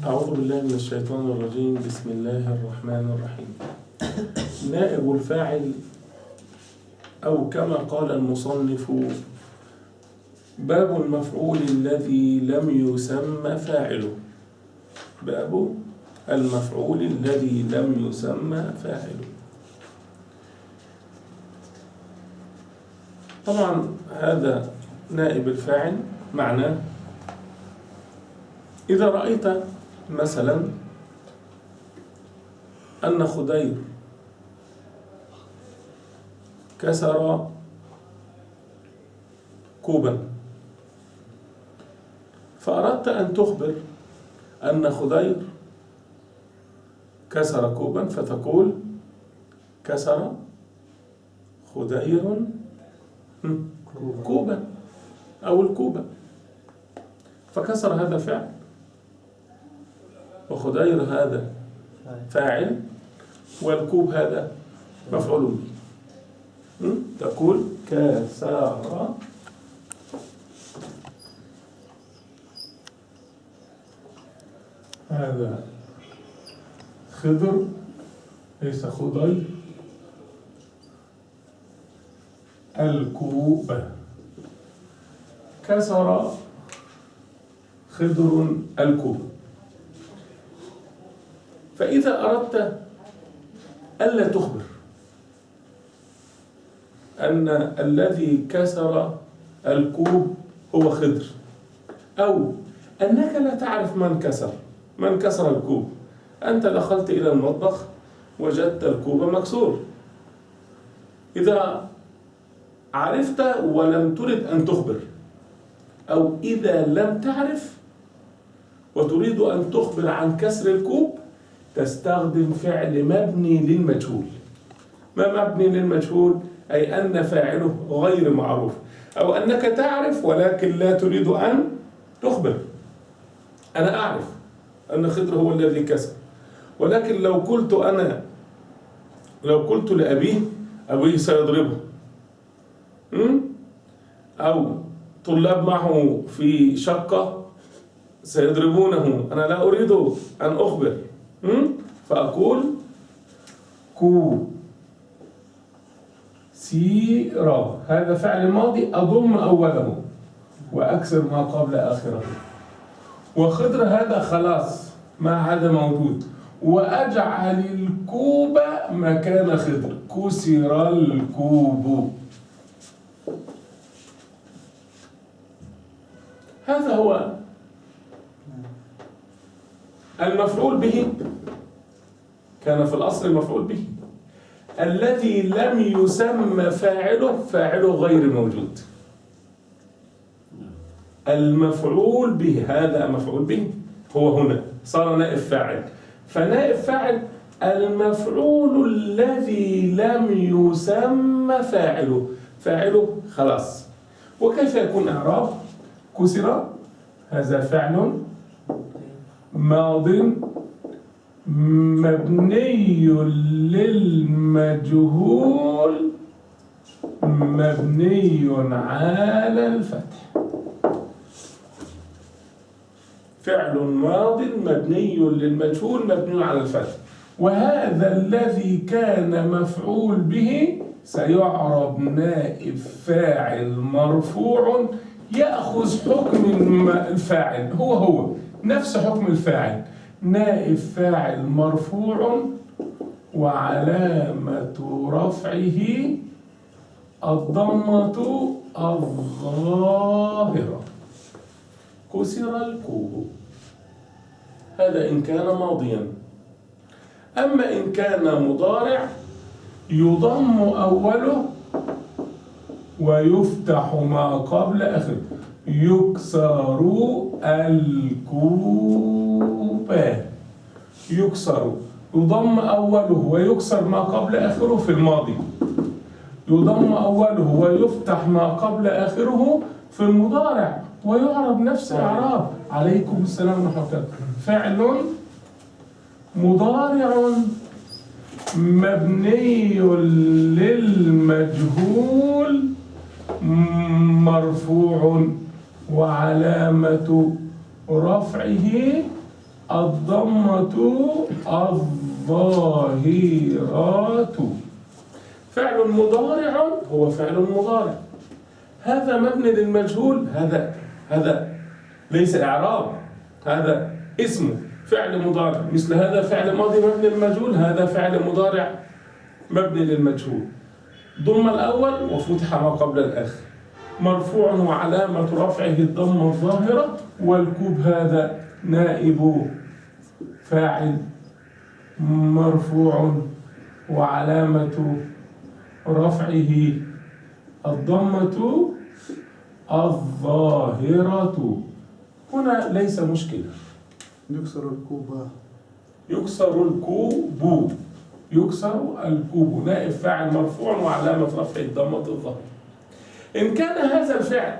أعوذ بالله من الشيطان الرجيم. بسم الله الرحمن الرحيم. نائب الفاعل، أو كما قال المصنف: باب المفعول الذي لم يسمى فاعله. باب المفعول الذي لم يسمى فاعله. طبعا هذا نائب الفاعل معناه إذا رأيت مثلا أن خدير كسر كوبا، فأردت أن تخبر أن خدير كسر كوبا، فتقول: كسر خدير كوبا أو الكوبة. فكسر هذا فعل، وخدير هذا فاعل، والكوب هذا مفعول به. تقول: كسر هذا خضر، ليس خضير، الكوبة. كسر خضر الكوب. فإذا أردت ألا تخبر أن الذي كسر الكوب هو خضر، أو أنك لا تعرف من كسر الكوب، أنت دخلت إلى المطبخ وجدت الكوب مكسور، إذا عرفت ولم ترد أن تخبر، أو إذا لم تعرف وتريد أن تخبر عن كسر الكوب، تستخدم فعل مبني للمجهول. ما مبني للمجهول؟ أي أن فاعله غير معروف، أو أنك تعرف ولكن لا تريد أن تخبر. أنا أعرف أن خضر هو الذي كسر، ولكن لو قلت لأبيه، أبيه سيضربه، أو طلاب معه في شقة سيضربونه، أنا لا أريد أن أخبر، فأقول: كسر. هذا فعل ماضي أضم أوله وأكسر ما قبل آخره. وخضر هذا خلاص ما عاد موجود، وأجعل الكوب مكان خضر. كسر الكوب. هذا هو المفعول به. كان في الأصل المفعول به الذي لم يسمى فاعله غير موجود. المفعول به، هذا مفعول به، هو هنا صار نائب فاعل. فنائب فاعل المفعول الذي لم يسمى فاعله خلاص. وكيف يكون إعراب؟ كسر هذا فعل ماض مبني للمجهول مبني على الفتح. فعل ماض مبني للمجهول مبني على الفتح. وهذا الذي كان مفعول به سيعرب نائب فاعل مرفوع، يأخذ حكم الفاعل، هو نفس حكم الفاعل، نائب فاعل مرفوع، وعلامة رفعه الضمة الظاهرة. كسر الكوب. هذا إن كان ماضيا. أما إن كان مضارع يضم أوله ويفتح ما قبل آخره. يكسر الكوب. يكسر، يضم أوله ويكسر ما قبل آخره في الماضي، يضم أوله ويفتح ما قبل آخره في المضارع، ويعرب نفس الإعراب. عليكم السلام ورحمة الله. فعل مضارع مبني للمجهول مرفوع، وعلامة رفعه الضمة الظاهرة. فعل مضارع هو فعل مضارع، هذا مبني للمجهول، هذا ليس إعراب، هذا اسمه فعل مضارع. مثل هذا فعل ماضي مبني للمجهول، هذا فعل مضارع مبني للمجهول. ضم الأول وفتح ما قبل الآخر، مرفوع وعلامة رفعه الضمة الظاهرة، والكوب هذا نائب فاعل مرفوع وعلامة رفعه الضمة الظاهرة. هنا ليس مشكلة. يكسر الكوب. يكسر الكوب، يكسر الكوب، نائب فاعل مرفوع وعلامة رفعه الضمة الظاهرة. إن كان هذا الفعل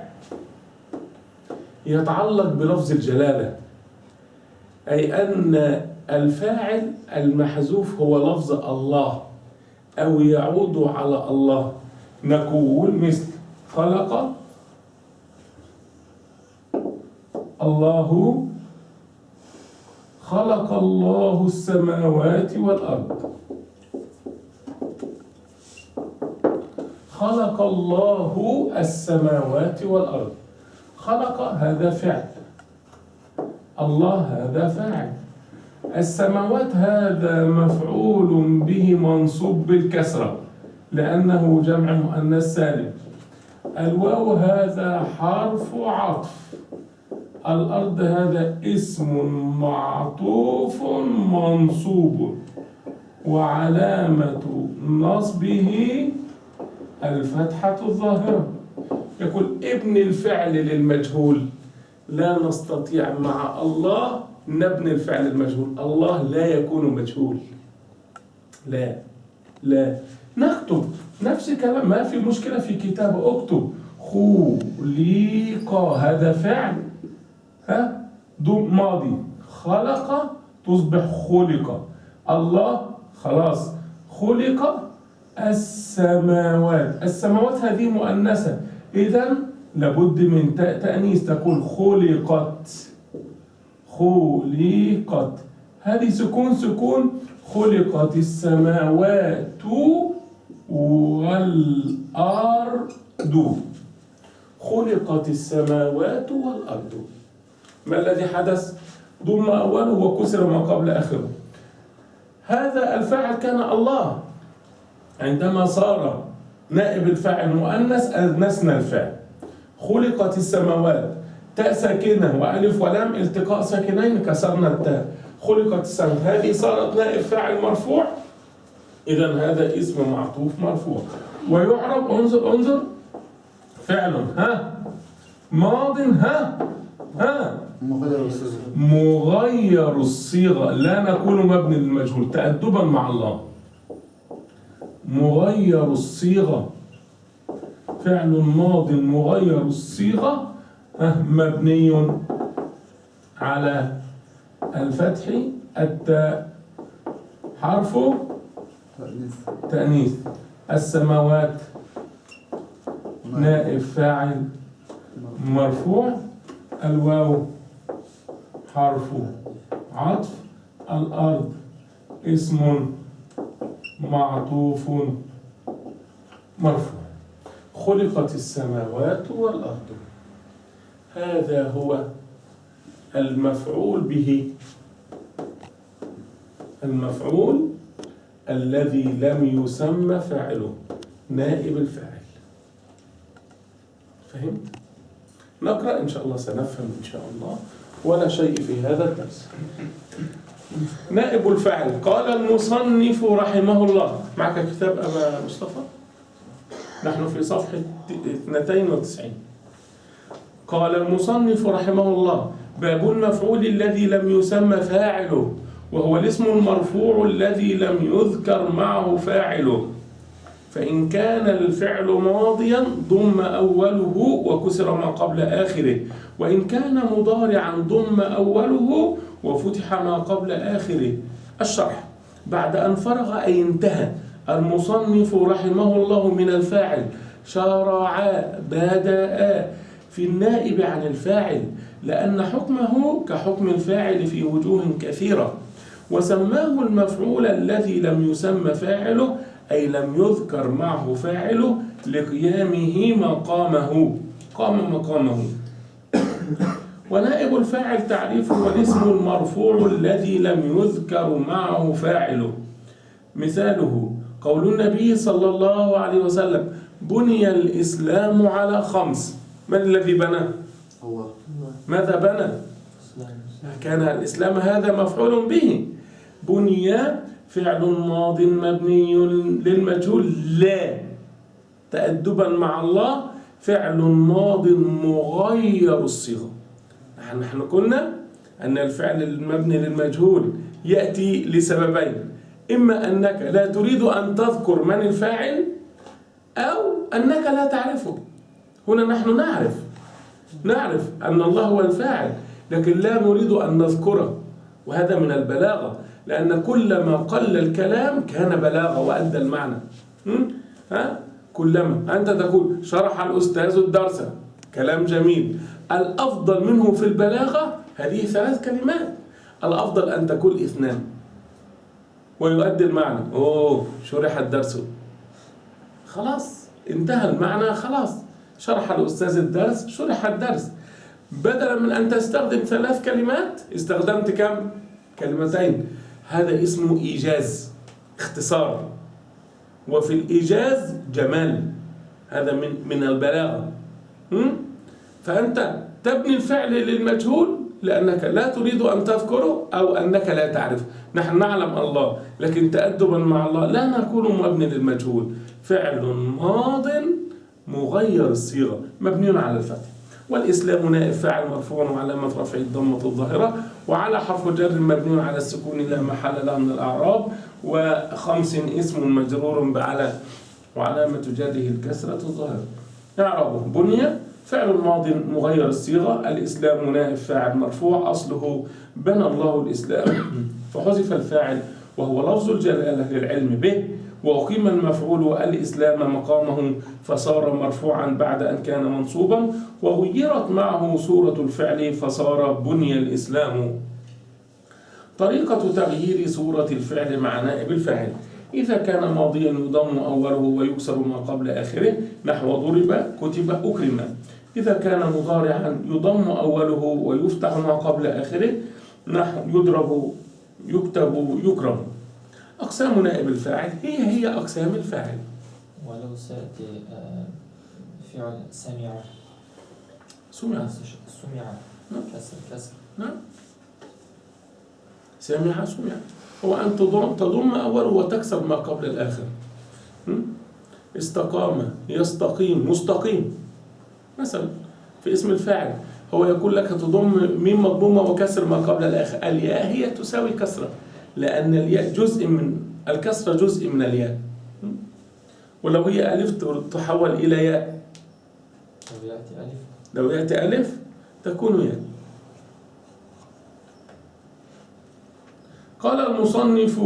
يتعلق بلفظ الجلالة، أي أن الفاعل المحذوف هو لفظ الله أو يعود على الله، نقول مثل خلق الله، خلق الله السماوات والأرض، خلق الله السماوات والأرض. خلق هذا فعل، الله هذا فاعل، السماوات هذا مفعول به منصوب بالكسرة لأنه جمع مؤنث سالم، الواو هذا حرف عطف، الأرض هذا اسم معطوف منصوب وعلامة نصبه الفتحة الظاهرة. يقول ابن الفعل للمجهول، لا نستطيع مع الله نبني الفعل المجهول، الله لا يكون مجهول، لا نكتب نفس الكلام، ما في مشكلة في كتاب، اكتب خلق هذا فعل، ماضي، خلق تصبح خلق، الله خلاص خلق السماوات، السماوات هذه مؤنثة، إذن لابد من تأنيث، تقول خلقت، خلقت، هذه سكون، خلقت السماوات والأرض، خلقت السماوات والأرض. ما الذي حدث؟ ضم أوله وكسر ما قبل آخره. هذا الفاعل كان الله، عندما صار نائب الفاعل مؤنث أنثنا الفاعل. خلقت السماوات، تاء ساكنة وألف ولام التقاء ساكنين كسرنا التاء، خلقت السماوات، هذه صارت نائب فاعل مرفوع، إذا هذا اسم معطوف مرفوع. ويعرب، انظر فعل ماض مغير الصيغة، لا نقول مبني للمجهول تأدبا مع الله، مغير الصيغة، فعل ماض مغير الصيغة مبني على الفتح، التاء حرف تأنيث، السماوات نائب فاعل مرفوع، الواو حرف عطف، الأرض اسم معطوف مرفوع. خلقت السماوات والأرض، هذا هو المفعول به، المفعول الذي لم يسمى فاعله، نائب الفاعل. فهمت؟ نقرأ إن شاء الله، سنفهم إن شاء الله، ولا شيء في هذا الدرس. نائب الفاعل، قال المصنف رحمه الله، معك كتاب أبا مصطفى؟ نحن في صفحة 92. قال المصنف رحمه الله: باب المفعول الذي لم يسمى فاعله، وهو الاسم المرفوع الذي لم يذكر معه فاعله، فإن كان الفعل ماضيا ضم أوله وكسر ما قبل آخره، وإن كان مضارعا ضم أوله وفتح ما قبل آخره. الشرح: بعد أن فرغ أي انتهى المصنف رحمه الله من الفاعل، شرع بدأ في النائب عن الفاعل لأن حكمه كحكم الفاعل في وجوه كثيرة، وسماه المفعول الذي لم يسمى فاعله، أي لم يذكر معه فاعله لقيامه مقامه، قام مقامه. ونائب الفاعل تعريفه والاسم المرفوع الذي لم يذكر معه فاعله. مثاله قول النبي صلى الله عليه وسلم: بني الإسلام على 5. من الذي بنى؟ الله. ماذا بنى؟ كان الإسلام هذا مفعول به. بني فعل ماض مبني للمجهول لا، تأدبا مع الله، فعل ماض مغير الصيغة. نحن قلنا أن الفعل المبني للمجهول يأتي لسببين: إما أنك لا تريد أن تذكر من الفاعل، أو أنك لا تعرفه. هنا نحن نعرف أن الله هو الفاعل، لكن لا نريد أن نذكره، وهذا من البلاغة، لأن كلما قل الكلام كان بلاغة وأدى المعنى. كلما أنت تقول شرح الأستاذ الدرس، كلام جميل، الأفضل منه في البلاغة هذه 3 كلمات، الأفضل أن تقول 2 ويؤدي المعنى. شرح الدرس، خلاص انتهى المعنى، خلاص شرح الأستاذ الدرس، شرح الدرس. بدلا من أن تستخدم 3 كلمات استخدمت كم؟ 2 هذا اسمه إيجاز، اختصار. وفي الإيجاز جمال، هذا من البلاغة. فأنت تبني الفعل للمجهول لأنك لا تريد أن تذكره أو أنك لا تعرف. نحن نعلم الله، لكن تأدبا مع الله لا نقول مبني للمجهول، فعل ماض مغير الصيغة مبني على الفتح. والإسلام نائب فاعل مرفوع وعلامة رفعه الضمة الظاهرة، وعلى حرف جر مبني على السكون لا محل له من الأعراب، و5 اسم مجرور بعلى وعلامة جره الكسرة الظاهرة. إعرابه: بني فعل ماض مغير الصيغة، الإسلام نائب فاعل مرفوع، أصله بنى الله الإسلام، فحذف الفاعل وهو لفظ الجلالة للعلم به، وأقيم المفعول الإسلام مقامه فصار مرفوعا بعد أن كان منصوبا، وغيرت معه صورة الفعل فصار بني الإسلام. طريقة تغيير صورة الفعل مع نائب الفاعل: إذا كان ماضيا يضم أوله ويكسر ما قبل آخره، نحو ضرب، كتب، أكرم. إذا كان مضارعا يضم أوله ويفتح ما قبل آخره، نحو يضرب، يكتب، يكرم. أقسام نائب الفاعل هي أقسام الفاعل. ولو سأتي فعل سمع، كسر. نعم، سمع. هو أن تضم أوله وتكسر ما قبل الآخر. استقام، يستقيم، مستقيم. مثلا في اسم الفاعل هو يقول لك تضم ميم مضمومة وكسر ما قبل الآخر. الياء هي تساوي كسرة، لأن الياء جزء من الكسرة، جزء من الياء. ولو هي ألف تحول إلى ياء، لو يأتي ألف تكون ياء. قال المصنف: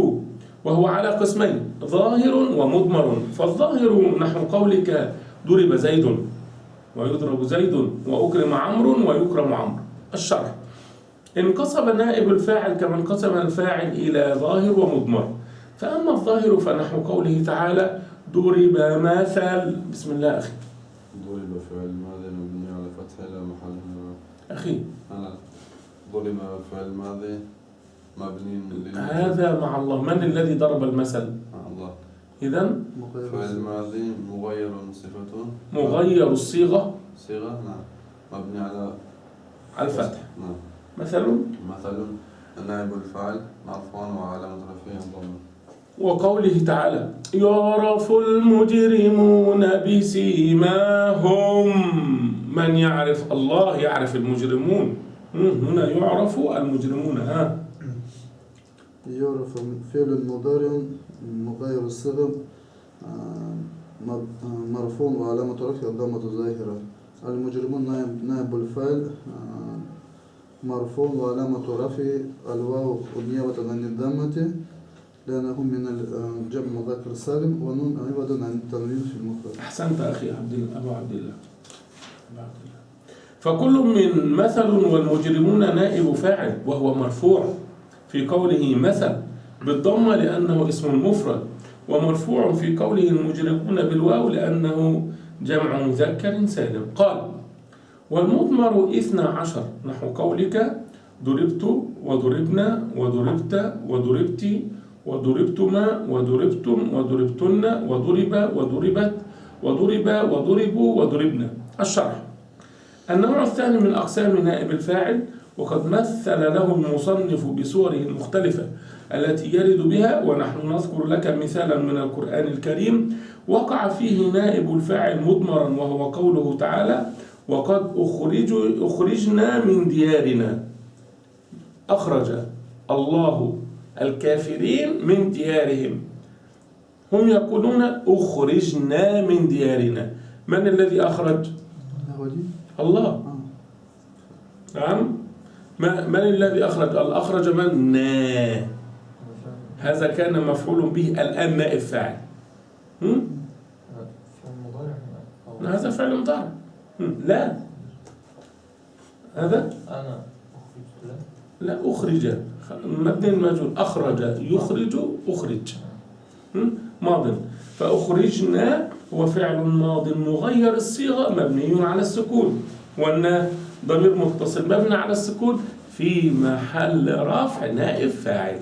وهو على قسمين: ظاهر ومضمر. فالظاهر نحو قولك ضرب زيد ويضرب زيد، وأكرم عمرو ويكرم عمرو. الشرح: انقسم نائب الفاعل كما انقسم الفاعل إلى ظاهر ومضمر. فأما الظاهر فنحو قوله تعالى: ضرب مثل. بسم الله أخي. ضرب فعل ماضي مبني على فتح لا محل له. أخي ضرب فعل ماضي مبني هذا مع الله. من الذي ضرب المثل؟ مع الله. إذن فعل ماضي مغير صفته، مغير الصيغة، نعم، مبني على الفتح. نعم. مثل نائب الفاعل مرفوع وعلامة رفعه الضمة. وقوله تعالى: يعرف المجرمون بسيماهم. من يعرف الله يعرف المجرمون. هنا يعرف المجرمون. يعرف فعل مضارع مغير الصيغة مرفوع وعلامة رفعه الضمة الظاهرة. المجرمون نائب الفاعل مرفوع وعلامة رفعه الواو نيابة عن الضمة لأنه من الجمع مذكر سالم، ونون عوضا عن التنوين في المفرد. أحسنت أخي أبو عبد الله. فكل من مثل والمجرمون نائب فاعل وهو مرفوع في قوله مثل بالضمة لأنه اسم مفرد، ومرفوع في قوله المجرمون بالواو لأنه جمع مذكر سالم. قال والمضمر 12 نحو قولك ضربت وضربنا وضربت وضربت وضربتما وضربتم وضربتن وضرب وضربت وضرب وضربوا وضربنا. الشرح: النوع الثاني من أقسام نائب الفاعل، وقد مثل له المصنف بصوره المختلفة التي يرد بها، ونحن نذكر لك مثالا من القرآن الكريم وقع فيه نائب الفاعل مضمرا، وهو قوله تعالى وقد أخرجنا من ديارنا. أخرج الله الكافرين من ديارهم، هم يقولون أخرجنا من ديارنا. من الذي أخرج؟ الله. نعم. من الذي أخرج؟ أخرج من؟ هذا كان مفعول به، الآن نائب فاعل. هذا فعل مضارع. لا، هذا أنا لا أخرج مبني المجهول، أخرج يخرج أخرج ماض. فأخرجنا هو فعل ماض مغير الصيغة مبني على السكون، وأن ضمير متصل مبني على السكون في محل رفع نائب فاعل.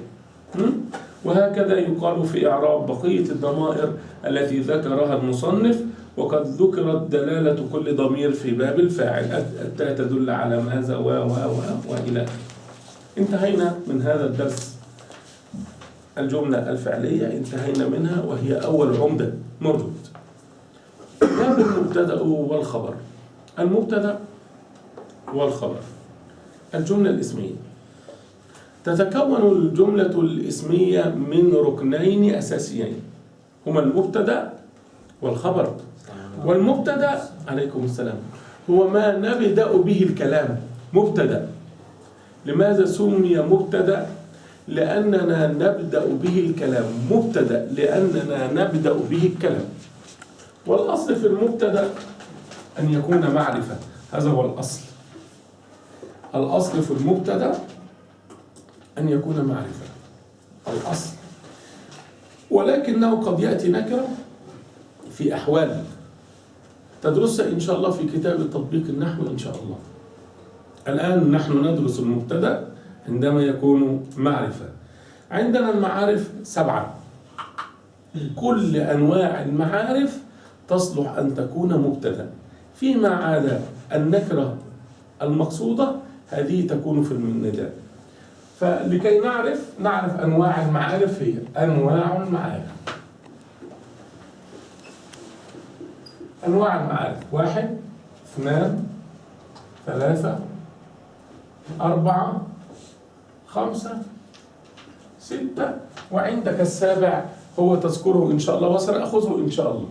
وهكذا يقال في إعراب بقية الضمائر التي ذكرها المصنف، وقد ذكرت دلالة كل ضمير في باب الفاعل، التاء تدل على ماذا وإلى آخره. انتهينا من هذا الدرس. الجملة الفعلية انتهينا منها، وهي أول عمدة موجود. باب المبتدأ والخبر. المبتدأ والخبر. الجملة الاسمية. تتكون الجملة الاسمية من ركنين أساسيين هما المبتدأ والخبر. والمبتدأ عليكم السلام هو ما نبدأ به الكلام. مبتدأ. لماذا سمي مبتدأ؟ لأننا نبدأ به الكلام. مبتدأ لأننا نبدأ به الكلام. والأصل في المبتدأ أن يكون معرفة، هذا هو الأصل. الأصل في المبتدأ أن يكون معرفة، الأصل. ولكنه قد يأتي نكرة في أحوال تدرسها إن شاء الله في كتاب تطبيق النحو إن شاء الله. الآن نحن ندرس المبتدأ عندما يكون معرفة. عندنا المعارف 7. كل أنواع المعارف تصلح أن تكون مبتدأ، فيما عدا النكرة المقصودة هذه تكون في النداء. فلكي نعرف أنواع المعارف، هي أنواع المعارف. أنواع المعارف 1 2 3 4 5 6، وعندك السابع هو تذكره إن شاء الله وسنأخذه إن شاء الله.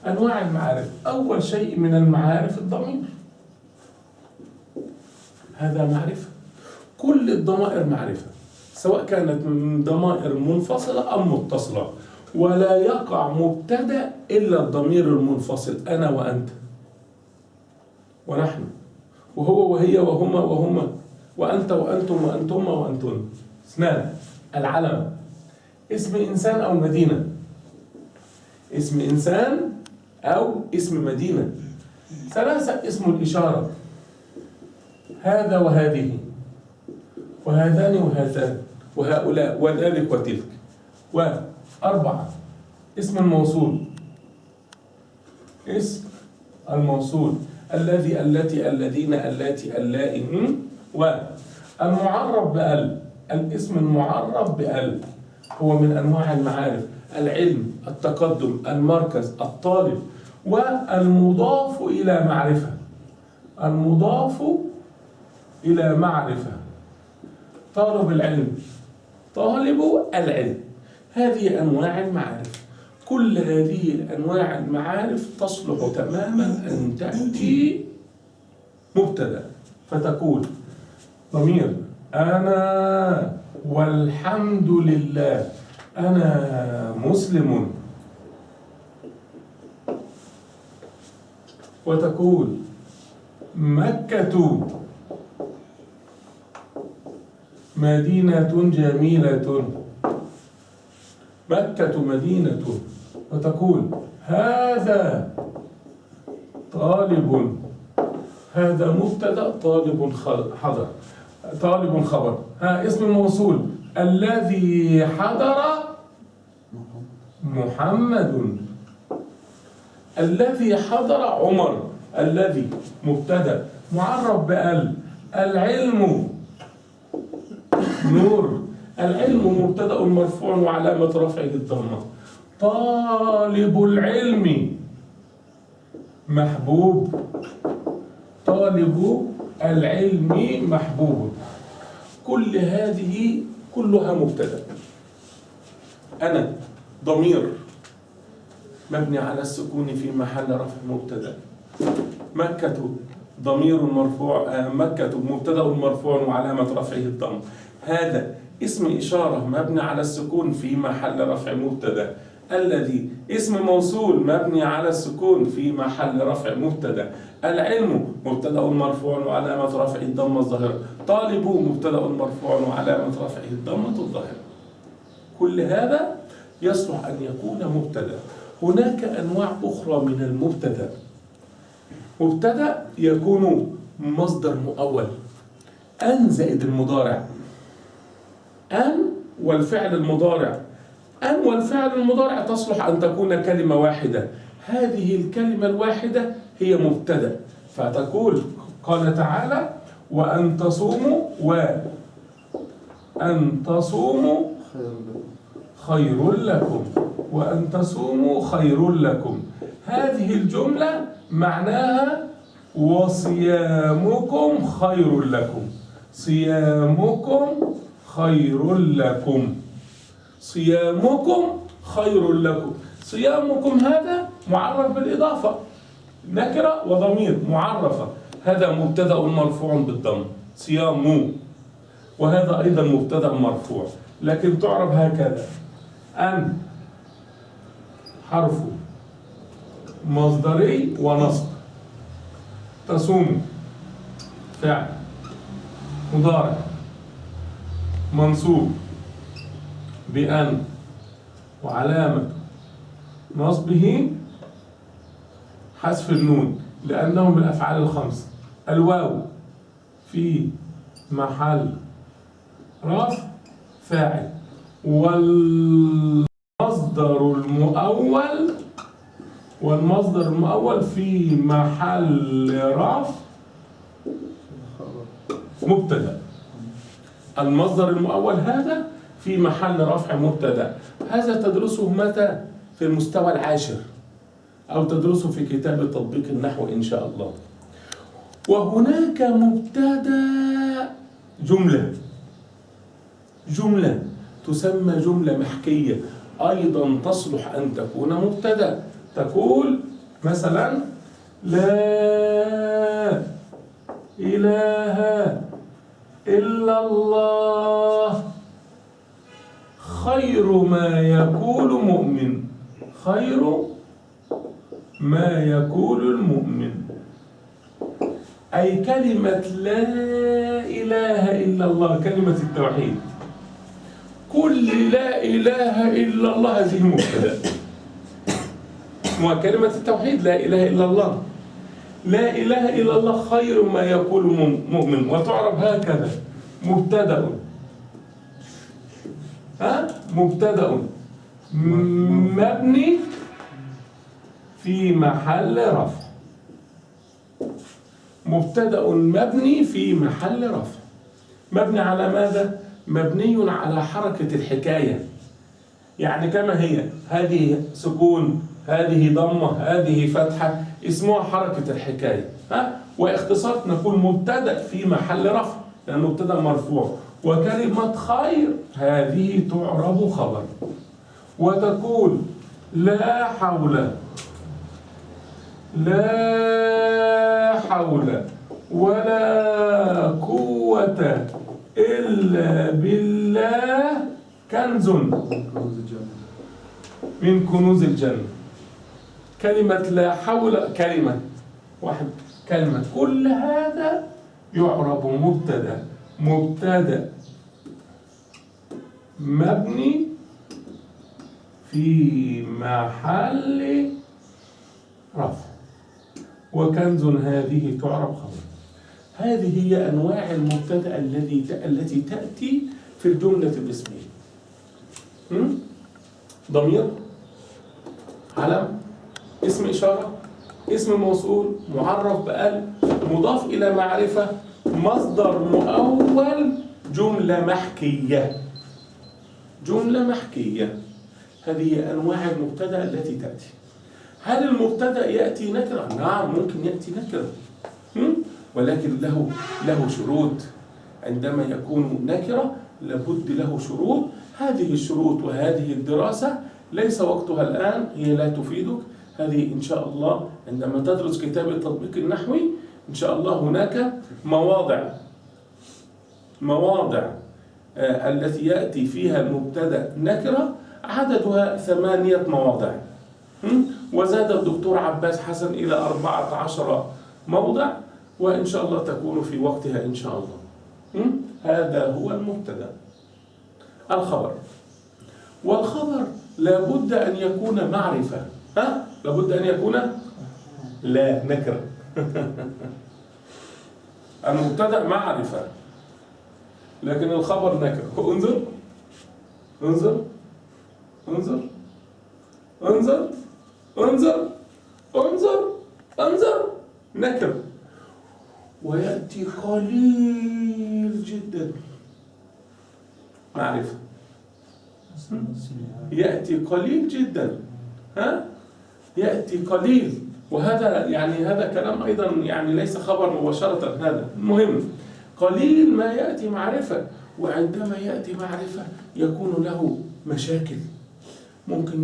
أنواع المعارف. أول شيء من المعارف الضمير، هذا معرفة. كل الضمائر معرفة، سواء كانت ضمائر منفصلة أم متصلة، ولا يقع مبتدأ إلا الضمير المنفصل، أنا وأنت ونحن وهو وهي وهما وهما وأنت وأنتم وأنتما وأنتن. 2 العلم، اسم إنسان أو مدينة. اسم إنسان أو اسم مدينة. 3 اسم الإشارة، هذا وهذه وهذان وهذان وهؤلاء وذلك وتلك. 4 اسم الموصول. اسم الموصول الذي التي الذين اللاتي اللائي. والمعرف بأل، الاسم المعرف بأل هو من أنواع المعارف. العلم، التقدم، المركز، الطالب. والمضاف إلى معرفة. المضاف إلى معرفة، طالب العلم، طالب العلم. هذه أنواع المعارف. كل هذه أنواع المعارف تصلح تماما أن تأتي مبتدأ، فتقول ضمير أنا والحمد لله، أنا مسلم. وتقول مكة مدينة جميلة. مكة مدينة. وتقول هذا طالب. هذا مبتدأ، طالب حضر، طالب خبر. اسم الموصول الذي حضر محمد. الذي حضر عمر. الذي مبتدأ معرف بال. العلم نور. العلم مبتدأ مرفوع وعلامة رفعه الضمة. طالب العلم محبوب. طالب العلم محبوب. كل هذه كلها مبتدأ. أنا ضمير مبني على السكون في محل رفع مبتدأ. مكة ضمير مرفوع، مكة مبتدأ مرفوع وعلامة رفعه الضم. هذا اسم إشارة مبني على السكون في محل رفع مبتدأ. الذي اسم موصول مبني على السكون في محل رفع مبتدأ. العلم مبتدأ مرفوع وعلامة رفعه الضمة الظاهرة. طالب مبتدأ مرفوع وعلامة رفعه الضمة الظاهرة. كل هذا يصلح أن يكون مبتدأ. هناك أنواع أخرى من المبتدأ. مبتدأ يكون مصدر مؤول. أن زائد المضارع. أن والفعل المضارع. أن والفعل المضارع تصلح أن تكون كلمة واحدة. هذه الكلمة الواحدة هي مبتدأ. فتقول قال تعالى وأن تصوموا وأن تصوموا خير لكم. وأن تصوموا خير لكم. هذه الجملة معناها وصيامكم خير لكم. صيامكم خير لكم. صيامكم خير لكم. صيامكم هذا معرف بالإضافة، نكرة وضمير معرفة. هذا مبتدأ مرفوع بالضم صيام، وهذا أيضا مبتدأ مرفوع، لكن تعرف هكذا: أن حرف مصدري ونصب، تصوم فعل مضارع منصوب بأن وعلامة نصبه حذف النون لأنه من الأفعال الخمسة. الواو في محل رفع فاعل، والمصدر المؤول في محل رفع مبتدأ. المصدر المؤول هذا في محل رفع مبتدأ. هذا تدرسه متى؟ في المستوى العاشر، أو تدرسه في كتاب تطبيق النحو إن شاء الله. وهناك مبتدأ جملة تسمى جملة محكية، أيضا تصلح أن تكون مبتدأ. تقول مثلا: لا إله إلا الله خير ما يقول مؤمن. خير ما يقول المؤمن، أي كلمة لا إله إلا الله، كلمة التوحيد. كل لا إله إلا الله هذه مبتدأ، وكلمة التوحيد لا إله إلا الله. لا إله إلا الله خير ما يقول مؤمن، وتعرف هكذا: مبتدأ مبتدأ مبني في محل رفع. مبتدأ مبني في محل رفع. مبني على ماذا؟ مبني على حركة الحكاية، يعني كما هي، هذه سكون، هذه ضمة، هذه فتحة، اسمها حركة الحكاية. واختصار نقول مبتدأ في محل رفع لأنه مبتدأ مرفوع. وكلمة خير هذه تعرب خبر. وتقول: لا حول ولا قوة إلا بالله كنز من كنوز الجنة. كلمة لا حول كلمة كل هذا يعرب مبتدأ. مبتدأ مبني في محل رفع، وكنز هذه تعرب خبر. هذه هي أنواع المبتدأ التي تأتي في الجملة الاسمية. ضمير، علم، اسم إشارة، اسم موصول، معرف بأل، مضاف إلى معرفة، مصدر مؤول، جملة محكية. جملة محكية. هذه أنواع المبتدأ التي تأتي. هل المبتدأ يأتي نكرة؟ نعم، ممكن يأتي نكرة، ولكن له شروط. عندما يكون نكرة لابد له شروط. هذه الشروط وهذه الدراسة ليس وقتها الآن، هي لا تفيدك. هذه إن شاء الله عندما تدرس كتاب التطبيق النحوي إن شاء الله هناك مواضع التي يأتي فيها المبتدأ نكرة، عددها 8 مواضع، وزاد الدكتور عباس حسن إلى 14 موضع، وإن شاء الله تكون في وقتها إن شاء الله. هذا هو المبتدأ. الخبر، والخبر لابد أن يكون معرفة. لابد أن يكون لا نكرة. المبتدأ معرفة لكن الخبر نكرة. انظر انظر انظر انظر انظر انظر انظر، نكرة. ويأتي قليل جدا معرفة. يأتي قليل جدا، يأتي قليل، وهذا يعني هذا كلام أيضا يعني ليس خبر مباشرة. هذا مهم. قليل ما يأتي معرفة، وعندما يأتي معرفة يكون له مشاكل. ممكن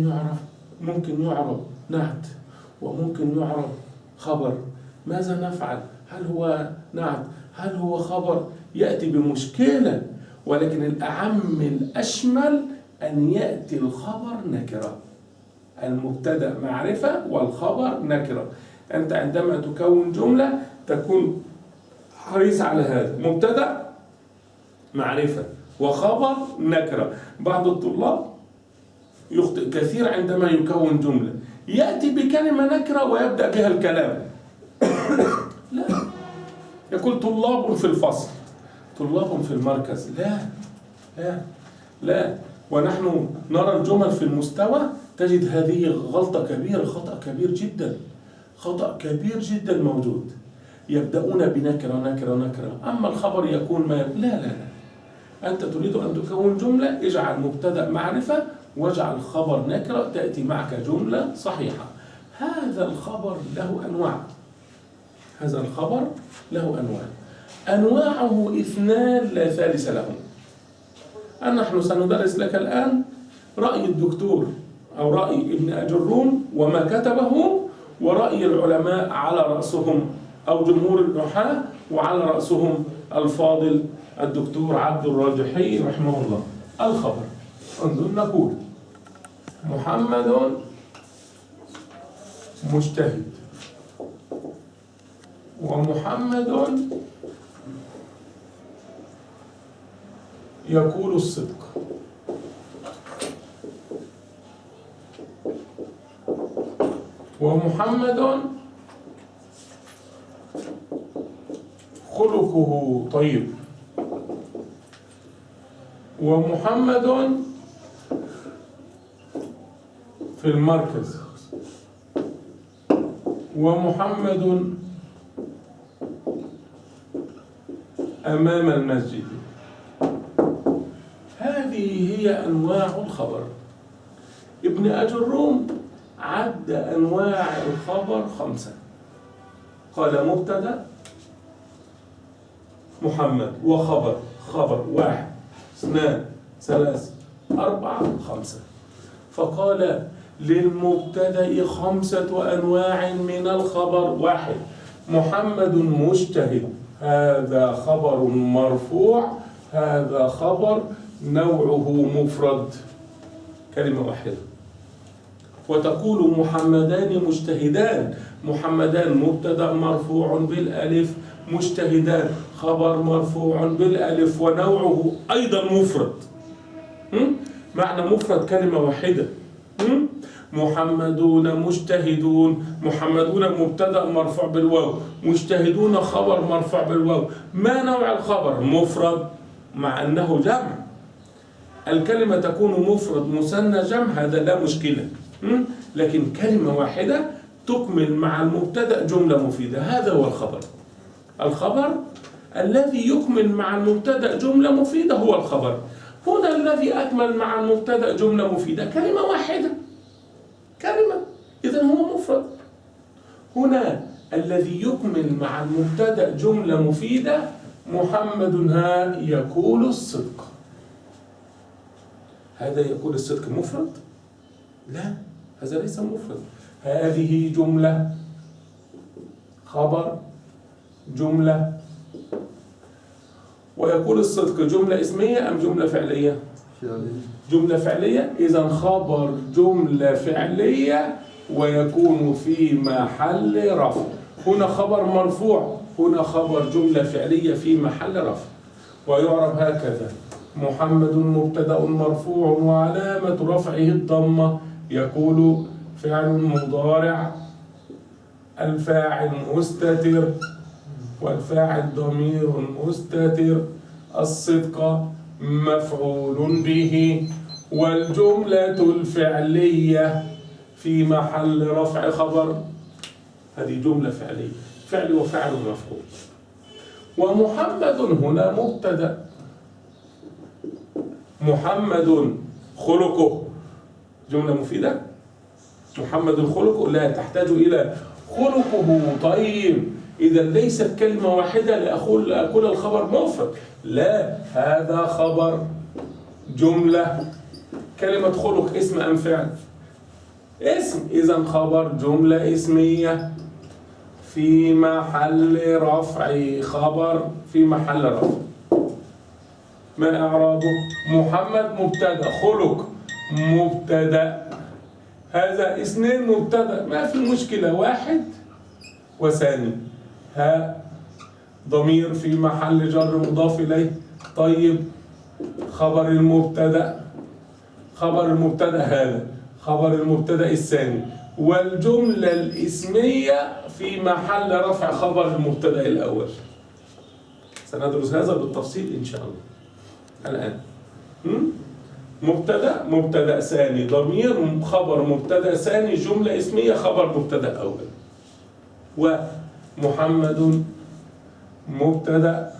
يعرب نعت، وممكن يعرب خبر. ماذا نفعل؟ هل هو نعت؟ هل هو خبر؟ يأتي بمشكلة. ولكن الأعم الأشمل أن يأتي الخبر نكرة. المبتدأ معرفة والخبر نكرة. أنت عندما تكون جملة تكون حريص على هذا. مبتدأ معرفة وخبر نكرة. بعض الطلاب يخطئ كثير عندما يكون جملة، يأتي بكلمة نكرة ويبدأ بها الكلام. لا، يقول طلاب في الفصل، طلاب في المركز. لا لا لا. ونحن نرى الجمل في المستوى تجد هذه غلطة كبيرة، خطأ كبير جدا، خطأ كبير جدا موجود. يبدأون بنكرة نكرة نكرة، أما الخبر يكون لا لا لا. أنت تريد أن تكون جملة، اجعل مبتدأ معرفة واجعل خبر نكرة، تأتي معك جملة صحيحة. هذا الخبر له أنواع. هذا الخبر له أنواع. أنواعه 2 لا ثالث لهم. نحن سندرس لك الآن رأي الدكتور أو رأي ابن أجروم وما كتبه، ورأي العلماء على رأسهم أو جمهور النحاة، وعلى رأسهم الفاضل الدكتور عبد الراجحي رحمه الله. الخبر، انظر نقول محمد مجتهد، ومحمد يقول الصدق، ومحمد خلقه طيب، ومحمد في المركز، ومحمد أمام المسجد. هذه هي أنواع الخبر. ابن أجروم عد أنواع الخبر 5. قال مبتدأ محمد، وخبر خبر 1 2 3 4 5. فقال للمبتدأ 5 أنواع من الخبر. 1 محمد مجتهد، هذا خبر مرفوع، هذا خبر نوعه مفرد، كلمة واحدة. وتقول محمدان مجتهدان. محمدان مبتدأ مرفوع بالألف، مجتهدان خبر مرفوع بالألف، ونوعه أيضا مفرد. معنى مفرد كلمة واحدة. محمدون مجتهدون، محمدون مبتدأ مرفوع بالواو، مجتهدون خبر مرفوع بالواو. ما نوع الخبر؟ مفرد مع أنه جمع. الكلمة تكون مفرد مثنى جمع، هذا لا مشكلة. لكن كلمة واحدة تكمل مع المبتدأ جملة مفيدة، هذا هو الخبر. الخبر الذي يكمل مع المبتدأ جملة مفيدة هو الخبر. هنا الذي أكمل مع المبتدأ جملة مفيدة كلمة واحدة، كلمة، إذن هو مفرد. هنا الذي يكمل مع المبتدأ جملة مفيدة محمد ها يقول الصدق. هذا يقول الصدق مفرد؟ لا، هذا ليس مفرد. هذه جملة خبر جملة، ويقول الصدق جملة اسمية أم جملة فعلية؟ جملة فعلية. إذن خبر جملة فعلية ويكون في محل رفع. هنا خبر مرفوع، هنا خبر جملة فعلية في محل رفع. ويعرب هكذا: محمد مبتدأ مرفوع وعلامة رفعه الضمة. يقول فعل مضارع، الفاعل مستتر والفاعل ضمير مستتر، الصدق مفعول به، والجملة الفعلية في محل رفع خبر. هذه جملة فعلية، فعل وفعل مفعول. ومحمد هنا مبتدأ. محمد خلقه جملة مفيدة. محمد خلقه لا تحتاج إلى خلقه طيب. إذا ليست كلمة واحدة لأقول الخبر مفرد، لا، هذا خبر جملة. كلمة خلق اسم أم فعل؟ اسم. إذا خبر جملة اسمية في محل رفع خبر في محل رفع. ما أعرابه؟ محمد مبتدأ، خلق مبتدأ، هذا اثنين مبتدأ، ما في مشكلة، واحد وثاني. ها ضمير في محل جر مضاف إليه. طيب خبر المبتدأ، خبر المبتدأ هذا خبر المبتدأ الثاني، والجملة الاسمية في محل رفع خبر المبتدأ الأول. سندرس هذا بالتفصيل إن شاء الله الآن. مبتدأ ثاني، ضمير خبر مبتدأ ثاني، جملة اسمية خبر مبتدأ أول. ومحمد مبتدأ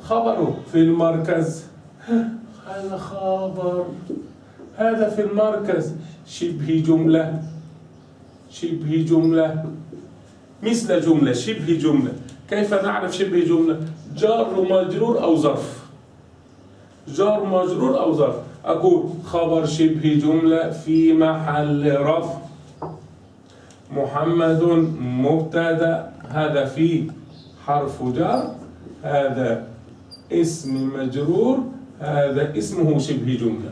خبره في المركز، هذا خبر، هذا في المركز شبه جملة، شبه جملة مثل جملة، شبه جملة. كيف نعرف شبه جملة؟ جار مجرور أو ظرف، جار مجرور أو ظرف. أقول خبر شبه جملة في محل رفع. محمد مبتدأ، هذا في حرف جر، هذا اسم مجرور، هذا اسمه شبه جملة.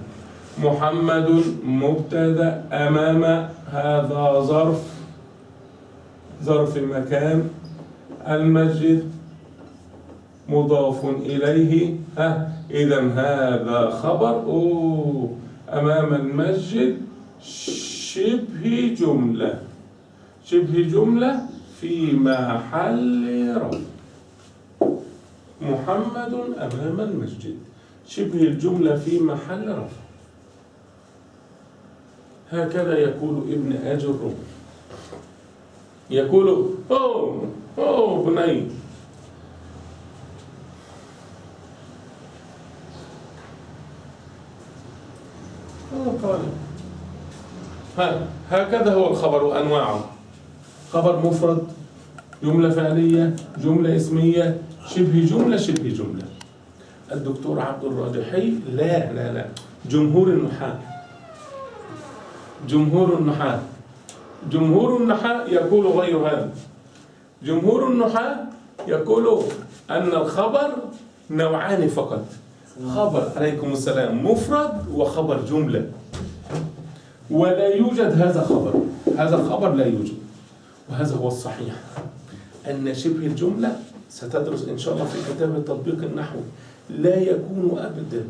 محمد مبتدأ أمام، هذا ظرف، ظرف مكان. المسجد مضاف إليه، إذا هذا خبر أمام المسجد شبه جملة، شبه جملة في محل رفع. محمد أمام المسجد شبه الجملة في محل رفع. هكذا يقول ابن آج الروم. يقول بني، قال هكذا هو الخبر وأنواعه: خبر مفرد، جملة فعلية، جملة اسمية، شبه جملة، شبه جملة. الدكتور عبد الراجحي لا جمهور النحاة، جمهور النحاة، جمهور النحاة يقول غير هذا. جمهور النحاة يقول أن الخبر نوعان فقط: خبر، عليكم السلام، مفرد، وخبر جملة. ولا يوجد هذا خبر، هذا الخبر لا يوجد. وهذا هو الصحيح، أن شبه الجملة ستدرس إن شاء الله في كتاب التطبيق النحوي لا يكون أبدا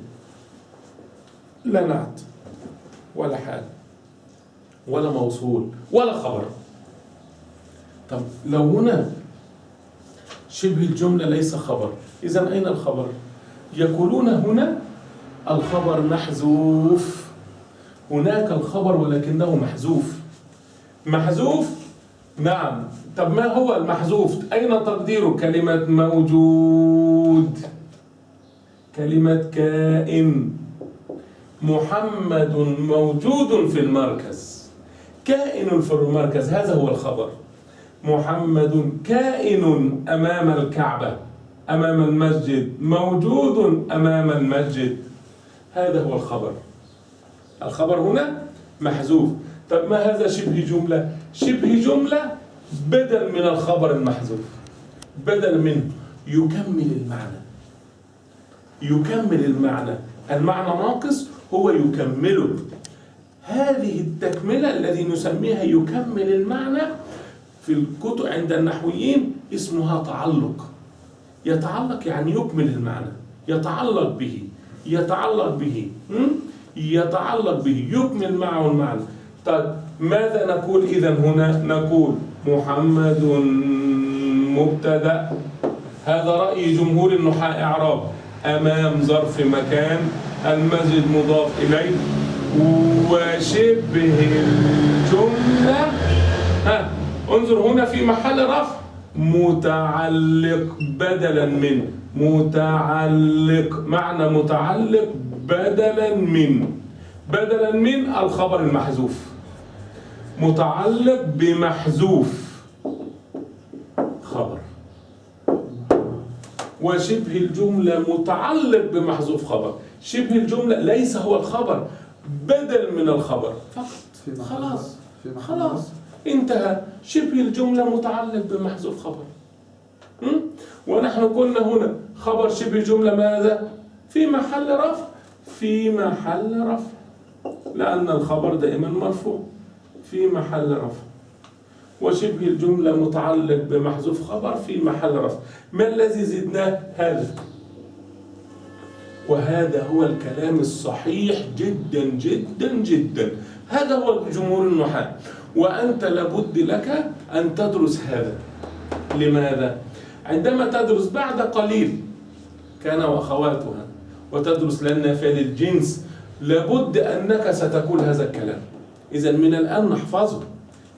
لا نعت ولا حال ولا موصول ولا خبر. طب لو هنا شبه الجملة ليس خبر، إذن أين الخبر؟ يقولون هنا الخبر محذوف، هناك الخبر ولكنه محذوف. محذوف؟ نعم. طب ما هو المحذوف؟ أين تقديره؟ كلمة موجود، كلمة كائن. محمد موجود في المركز، كائن في المركز، هذا هو الخبر. محمد كائن أمام الكعبة، أمام المسجد، موجود أمام المسجد، هذا هو الخبر. الخبر هنا محذوف. طب ما هذا شبه جملة؟ شبه جملة بدل من الخبر المحذوف، بدل منه، يكمل المعنى، يكمل المعنى. المعنى ناقص هو يكمله. هذه التكملة الذي نسميها يكمل المعنى في الكتب عند النحويين اسمها تعلق. يتعلق يعني يكمل المعنى، يتعلق به، يتعلق به، يتعلق به، يكمل معه المعنى. طيب ماذا نقول إذن هنا؟ نقول محمد مبتدأ، هذا رأي جمهور النحاة إعراب، أمام ظرف مكان، المسجد مضاف إليه، وشبه الجملة انظر هنا في محل رفع متعلق بدلا من، متعلق، معنى متعلق بدلا من، بدلا من الخبر المحذوف، متعلق بمحذوف خبر. وشبه الجملة متعلق بمحذوف خبر. شبه الجملة ليس هو الخبر، بدل من الخبر فقط. خلاص خلاص انتهى. شبه الجملة متعلق بمحذوف خبر. ونحن قلنا هنا خبر شبه جملة ماذا؟ في محل رفع، في محل رفع، لأن الخبر دائما مرفوع، في محل رفع. وشبه الجملة متعلق بمحذوف خبر في محل رفع. ما الذي زدناه؟ هذا. وهذا هو الكلام الصحيح جدا جدا جدا. هذا هو جمهور النحاة. وأنت لابد لك أن تدرس هذا. لماذا؟ عندما تدرس بعد قليل كان وأخواتها وتدرس لأن فعل الجنس لابد أنك ستقول هذا الكلام. إذن من الآن نحفظه،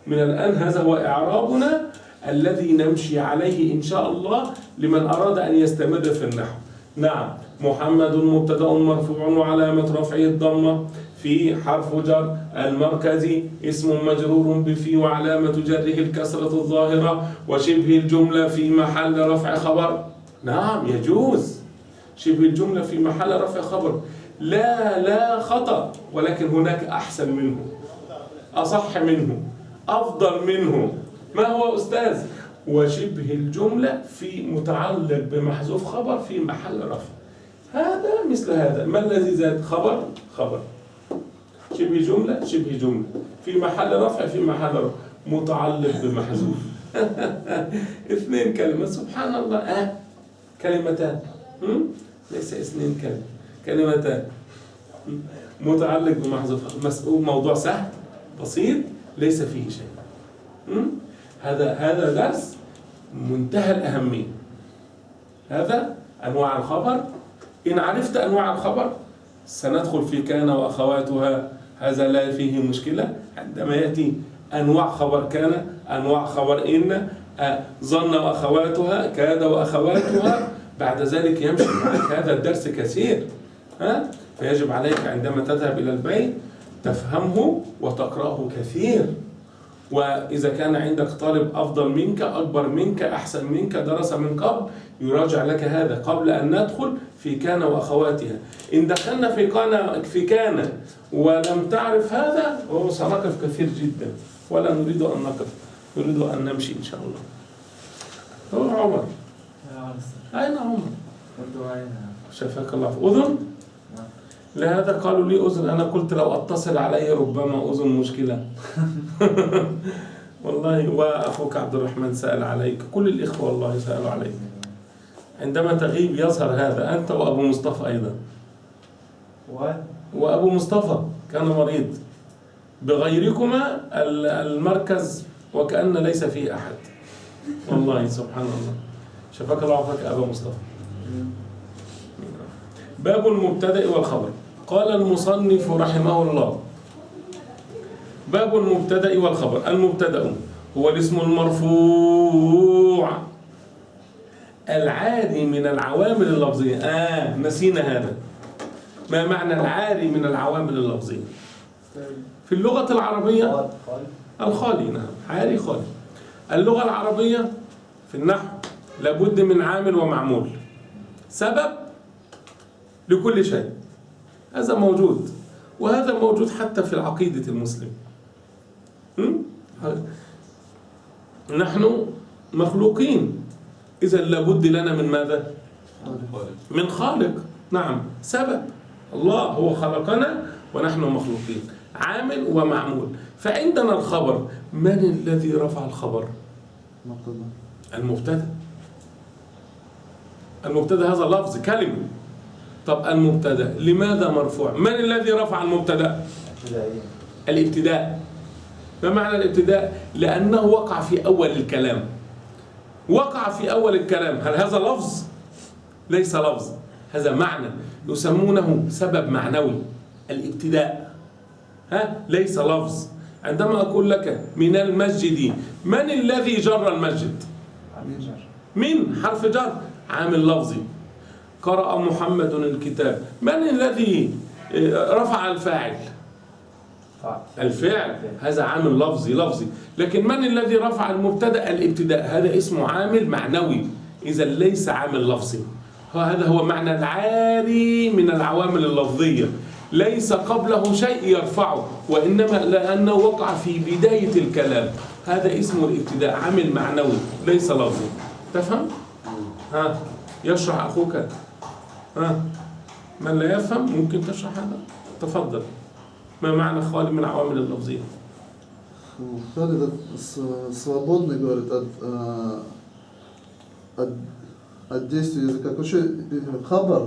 من الآن هذا هو إعرابنا الذي نمشي عليه إن شاء الله لمن أراد أن يستمر في النحو. نعم. محمد مبتدأ مرفوع وعلامة رفعه الضمة، في حرف جر، المركزي اسم مجرور بفي وعلامة جره الكسرة الظاهرة، وشبه الجملة في محل رفع خبر. نعم يجوز شبه الجملة في محل رفع خبر، لا خطأ، ولكن هناك أحسن منه، أصح منه، أفضل منه. ما هو أستاذ؟ وشبه الجملة في متعلق بمحذوف خبر في محل رفع. هذا مثل هذا. ما الذي زاد؟ خبر خبر، شبه جملة شبه جملة، في محل رفع في محل رفع، متعلق بمحذوف. اثنين كلمة، سبحان الله. كلمتان، ليس اثنين كلمة، كلمتان، متعلق بمحذوف. مسؤول، موضوع سهل بسيط ليس فيه شيء. هذا درس منتهى الأهمية. هذا أنواع الخبر. إن عرفت أنواع الخبر سندخل في كان وأخواتها، هذا لا فيه مشكلة. عندما يأتي أنواع خبر كان، أنواع خبر إن، ظن وأخواتها، كاد وأخواتها، بعد ذلك يمشي معك هذا الدرس كثير. فيجب عليك عندما تذهب إلى البيت تفهمه وتقرأه كثير. وإذا كان عندك طالب أفضل منك، أكبر منك، أحسن منك، درس من قبل، يراجع لك هذا قبل أن ندخل في كان وأخواتها. إن دخلنا في كان ولم تعرف هذا سنقف كثير جدا، ولا نريد أن نقف، نريد أن نمشي إن شاء الله. هو عمر. أين عمر؟ شفاك الله في أذن. لهذا قالوا لي أذن، أنا قلت لو أتصل علي ربما أذن مشكلة. والله. وأخوك عبد الرحمن سأل عليك، كل الإخوة والله سألوا عليك. عندما تغيب يظهر هذا، أنت وأبو مصطفى أيضا. وأبو مصطفى كان مريض. بغيركما المركز وكأن ليس فيه أحد. والله سبحان الله. شفاك الله وعافاك أبا مصطفى. باب المبتدأ والخبر. قال المصنف رحمه الله: باب المبتدأ والخبر. المبتدأ هو الاسم المرفوع العاري من العوامل اللفظية. نسينا هذا. ما معنى العاري من العوامل اللفظية؟ في اللغة العربية الخالي. نعم، عاري خالي. اللغة العربية في النحو لابد من عامل ومعمول، سبب لكل شيء. هذا موجود، وهذا موجود حتى في العقيدة المسلم. نحن مخلوقين، إذا لابد لنا من ماذا؟ من خالق. نعم، سبب. الله هو خلقنا ونحن مخلوقين، عامل ومعمول. فعندنا الخبر، من الذي رفع الخبر؟ المبتدأ. المبتدأ هذا لفظ كلمة. طب المبتدأ لماذا مرفوع؟ من الذي رفع المبتدأ؟ الابتداء. ما معنى الابتداء؟ لأنه وقع في أول الكلام. وقع في أول الكلام. هل هذا لفظ؟ ليس لفظ، هذا معنى يسمونه سبب معنوي. الابتداء ليس لفظ. عندما أقول لك من المسجد، من الذي جر المسجد؟ من حرف جر، عامل لفظي. قرأ محمد الكتاب، من الذي رفع الفاعل؟ الفعل، هذا عامل لفظي. لكن من الذي رفع المبتدأ؟ الابتداء، هذا اسمه عامل معنوي، إذا ليس عامل لفظي. هذا هو معنى العاري من العوامل اللفظية، ليس قبله شيء يرفعه، وإنما لأنه وقع في بداية الكلام. هذا اسمه الابتداء، عامل معنوي ليس لفظي. تفهم؟ يشرح أخوك. من لا يفهم ممكن تشرح هذا. تفضل. ما معنى خالي من العوامل اللفظية؟ Хали свободный, говорит, от действия языка. Короче, хабар,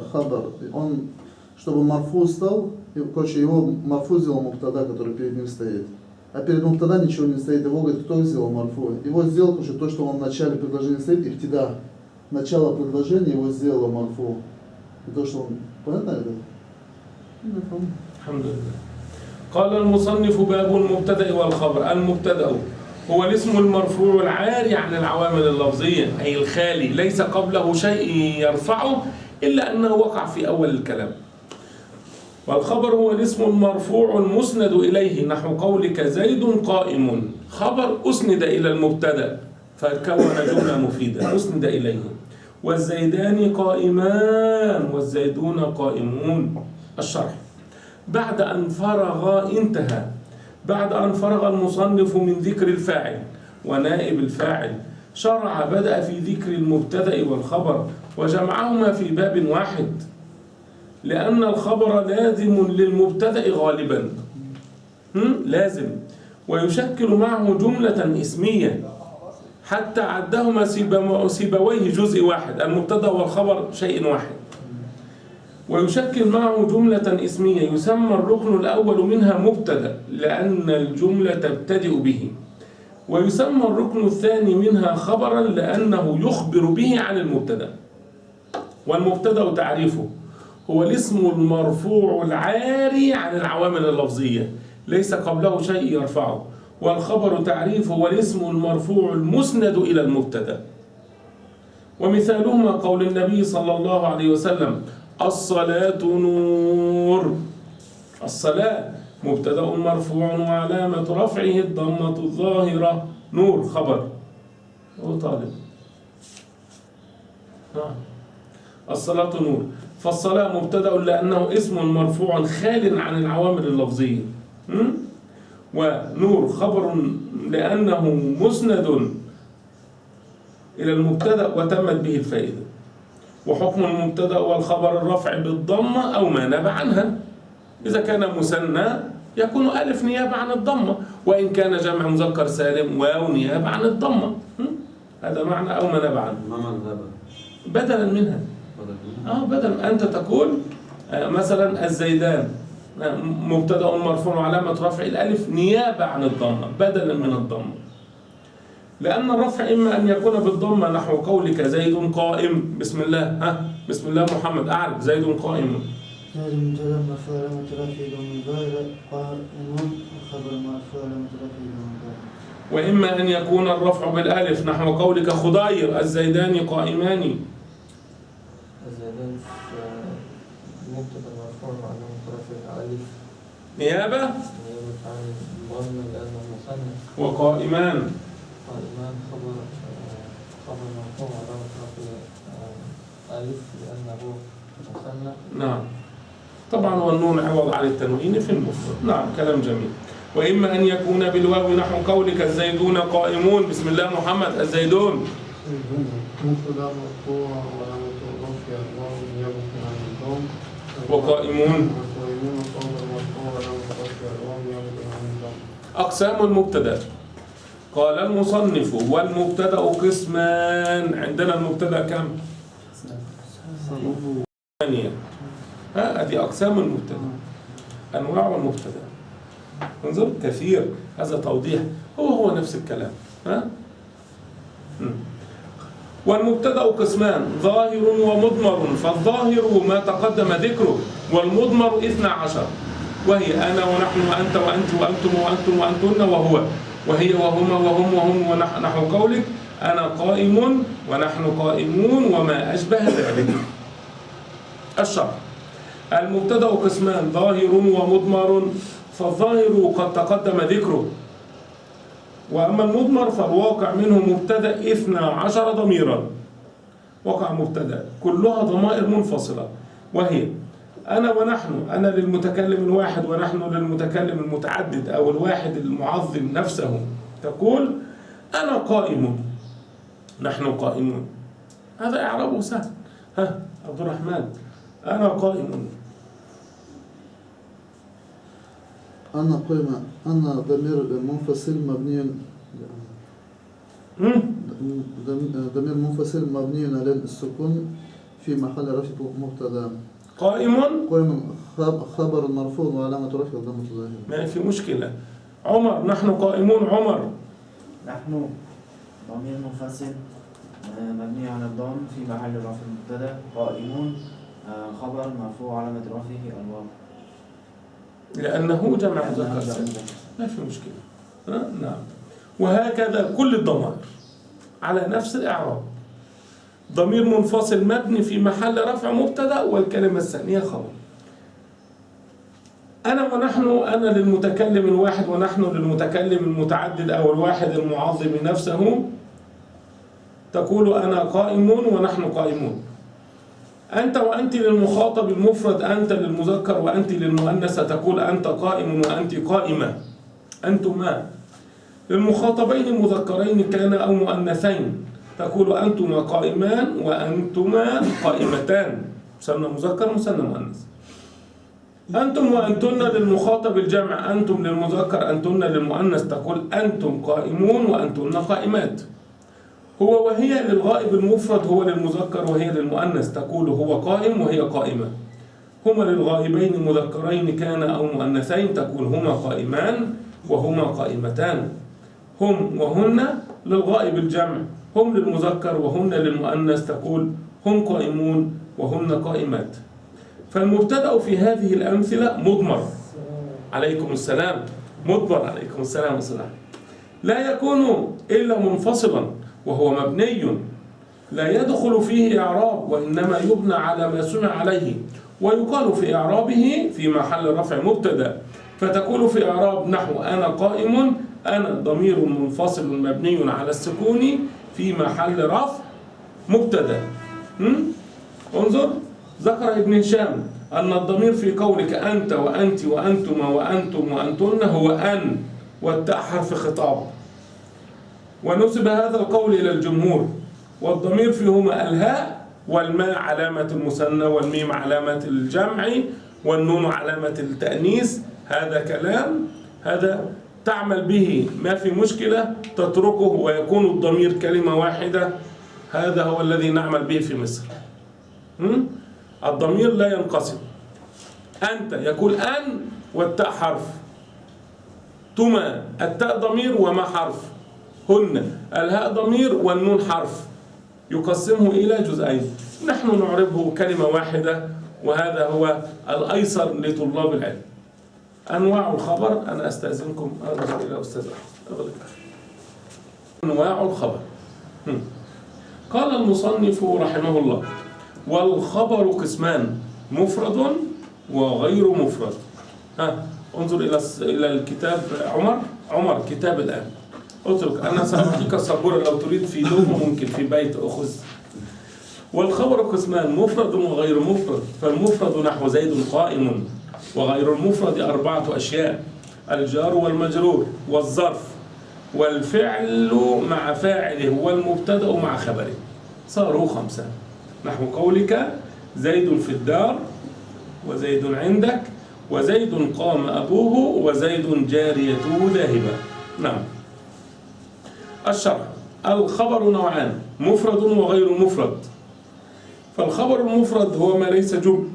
он, чтобы марфу стал, короче, его марфу сделал муптада, который перед ним стоит. А перед муптада ничего не стоит. Его, говорит, кто сделал марфу? Его сделал, короче, то, что он в начале предложения стоит, ихтида. Начало предложения его сделало марфу. И то, что он... Понятно это? الحمد لله. قال المصنف: باب المبتدأ والخبر. المبتدأ هو الاسم المرفوع العاري عن العوامل اللفظية، أي الخالي، ليس قبله شيء يرفعه إلا أنه وقع في أول الكلام. والخبر هو الاسم المرفوع المسند إليه، نحو قولك زيد قائم. خبر أسند إلى المبتدأ فكون جملة مفيدة، أسند إليه. والزيدان قائمان والزيدون قائمون. الشرح: بعد أن فرغ المصنف من ذكر الفاعل ونائب الفاعل، شرع بدأ في ذكر المبتدأ والخبر وجمعهما في باب واحد، لأن الخبر لازم للمبتدأ غالبا، لازم، ويشكل معه جملة اسمية، حتى عدهما سيبويه جزء واحد. المبتدأ والخبر شيء واحد. ويشكل معه جملة اسمية يسمى الركن الأول منها مبتدأ لأن الجملة تبتدئ به، ويسمى الركن الثاني منها خبرا لأنه يخبر به عن المبتدأ. والمبتدأ تعريفه هو الاسم المرفوع العاري عن العوامل اللفظية، ليس قبله شيء يرفعه. والخبر تعريفه هو الاسم المرفوع المسند إلى المبتدأ. ومثالهما قول النبي صلى الله عليه وسلم: الصلاة نور. الصلاة مبتدأ مرفوع وعلامة رفعه الضمة الظاهرة. نور خبر. هو طالب. الصلاة نور. فالصلاة مبتدأ لأنه اسم مرفوع خال عن العوامل اللفظية. ونور خبر لأنه مسند إلى المبتدأ وتمت به الفائدة. وحكم المبتدأ والخبر الرفع بالضمة أو ما نبع عنها. إذا كان مثنى يكون ألف نيابة عن الضمة، وإن كان جمع مذكر سالم واو نيابة عن الضمة. هذا معنى أو مناب عنه. ما مذهب؟ بدلا منها. بدل أنت تقول مثلا الزيدان مبتدأ مرفوع وعلامة رفع الألف نيابة عن الضمة بدلا من الضمة، لأن الرفع إما أن يكون بالضمة نحو قولك زيد قائم بسم الله بسم الله محمد أعرف زيد قائم. زيد مبتدأ مرفوع علامة رفعه ضم الظاهر قائم وخبر مرفوع علامة رفعه ضم الظاهر. وإما أن يكون الرفع بالألف نحو قولك خضير الزيدان قائمان. الزيدان مبتدأ مرفوع وعلامة رفعه الألف نيابة نيابة عن الضم لأنه مثنى. وقائمان قائمان خبر مرفوع وعلامة رفعه ألف لأنه مثنى. نعم طبعا، والنون عوض عن التنوين في المفرد. نعم كلام جميل. وإما أن يكون بالواو نحو قولك الزيدون قائمون بسم الله محمد الزيدون. مبتدأ مرفوع وعلامة رفعه الواو نيابة عن الضم وقائمون. أقسام المبتدأ. قال المصنف والمبتدأ قسمان. عندنا المبتدأ كم؟ ثمانية. هذه أقسام المبتدأ، أنواع المبتدأ. انظر كثير، هذا توضيح، هو نفس الكلام. والمبتدأ قسمان ظاهر ومضمر، فالظاهر ما تقدم ذكره، والمضمر 12، وهي أنا ونحن وأنت وأنت وأنتم وأنتم وأنتن وهو وهي وهما وهم ونحو قولك أنا قائم ونحن قائمون وما أشبه ذلك. الشرح. المبتدأ قسمان ظاهر ومضمر، فالظاهر قد تقدم ذكره، وأما المضمر فالواقع منه مبتدأ 12 ضميرا. وقع مبتدأ كلها ضمائر منفصلة، وهي أنا ونحن، أنا للمتكلم الواحد ونحن للمتكلم المتعدد أو الواحد المعظم نفسه. تقول أنا قائم نحن قائمون، هذا إعرابه سهل. عبد الرحمن أنا قائم. أنا قائم، أنا ضمير منفصل مبني ضمير منفصل مبني على السكون في محل رفع مبتدأ. قائم خبر مرفوع وعلامة رفعه ضمة الظاهر. ما في مشكلة. عمر نحن قائمون. عمر نحن ضمير منفصل مبني على الضم في محل رفع مبتدأ. قائمون خبر مرفوع علامة رفعه الواو لأنه جمع مذكر سالم، ما في مشكلة. نعم. وهكذا كل الضمائر على نفس الإعراب. ضمير منفصل مبني في محل رفع مبتدأ والكلمة الثانية خبر. أنا ونحن، أنا للمتكلم الواحد ونحن للمتكلم المتعدد أو الواحد المعظم نفسه. تقول أنا قائمون ونحن قائمون. أنت وأنت للمخاطب المفرد، أنت للمذكر وأنت للمؤنثة تقول أنت قائم وأنت قائمة. أنتما للمخاطبين مذكرين كان أو مؤنثين تقول أنتما قائمان وأنتما قائمتان، مثنى مذكر مثنى مؤنث. أنتم وأنتن للمخاطب الجمع، أنتم للمذكر أنتن للمؤنث تقول أنتم قائمون وأنتن قائمات. هو وهي للغائب المفرد، هو للمذكر وهي للمؤنث تقول هو قائم وهي قائمة. هما للغائبين مذكرين كان أو مؤنثين تقول هما قائمان وهما قائمتان. هم وهن للغائب الجمع، هم للمذكر وهن للمؤنث تقول هم قائمون وهن قائمات. فالمبتدأ في هذه الأمثلة مضمر. عليكم السلام. مضمر. عليكم السلام والسلام. لا يكون إلا منفصلا وهو مبني لا يدخل فيه إعراب، وإنما يبنى على ما سمع عليه، ويقال في إعرابه في محل رفع مبتدأ. فتقول في إعراب نحو أنا قائم، أنا ضمير منفصل مبني على السكون في محل رفع مبتدأ. انظر ذكر ابن هشام أن الضمير في قولك أنت وأنت وأنتما وأنتم وأنتن هو أن، والتاء حرف خطاب، ونسب هذا القول إلى الجمهور. والضمير فيهما الهاء والماء علامة المثنى والميم علامة الجمع والنون علامة التأنيث، هذا كلام، هذا تعمل به ما في مشكلة، تتركه ويكون الضمير كلمة واحدة. هذا هو الذي نعمل به في مصر. الضمير لا ينقسم. أنت يقول أن والتاء حرف، تما التاء ضمير وما حرف، هن الهاء ضمير والنون حرف، يقسمه إلى جزئين، نحن نعربه كلمة واحدة، وهذا هو الأيسر لطلاب العلم. أنواع الخبر، أنا أستأذنكم أرجع إلى أستاذ أحمد. أنواع الخبر. قال المصنف رحمه الله: والخبر قسمان، مفرد وغير مفرد. انظر إلى الكتاب. عمر كتاب الآن، اترك، أنا سأعطيك السبورة لو تريد في دوم ممكن في بيت أخذ. والخبر قسمان، مفرد وغير مفرد. فالمفرد نحو زيد قائم، وغير المفرد 4 أشياء: الجار والمجرور والظرف والفعل مع فاعله والمبتدأ مع خبره، صاروا 5. نحو قولك: زيد في الدار، وزيد عندك، وزيد قام أبوه، وزيد جاريته ذاهبة. نعم. الشرح: الخبر نوعان، مفرد وغير مفرد. فالخبر المفرد هو ما ليس جملة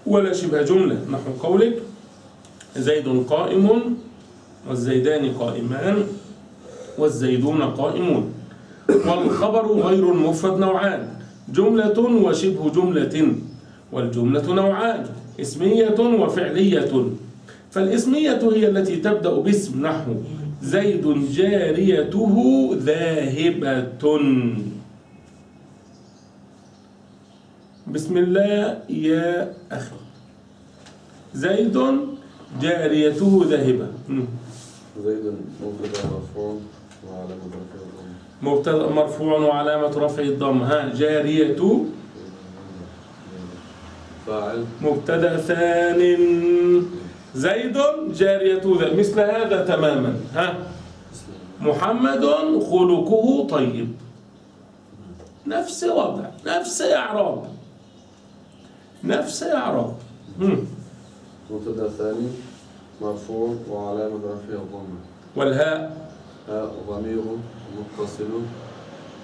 ولا شبه جملة، نحو قولك: زيد قائم، والزيدان قائمان، والزيدون قائمون. والخبر غير المفرد نوعان، جملة وشبه جملة. والجملة نوعان، اسمية وفعلية. فالاسمية هي التي تبدأ باسم، نحو زيد جاريته ذاهبة. بسم الله يا أخي. زيد جاريته ذاهبة. زيد مبتدأ مرفوع وعلامة رفعه الضمة. مبتدأ مرفوع وعلامة رفعه الضمة. جارية فاعل مبتدأ ثان. زيد جاريته مثل هذا تماما. محمد خلقه طيب، نفس وضع، نفس إعراب، نفس إعراب. مبتدأ ثاني مرفوع وعلامة رفعه الضمة. والهاء هاء ضمير متصل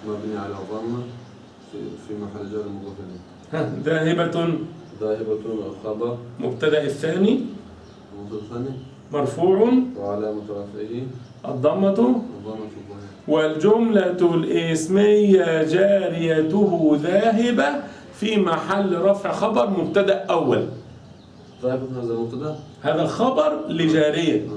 مبني على الضمة في محل جر مضاف إليه. ذاهبة الخبر مبتدأ الثاني مبتدأ مرفوع وعلامة رفعه الضمة. الضمة. والجملة الاسمية جاريته ذاهبة في محل رفع خبر مبتدأ أول. ذاهبة هذا مبتدأ، هذا خبر لجارية،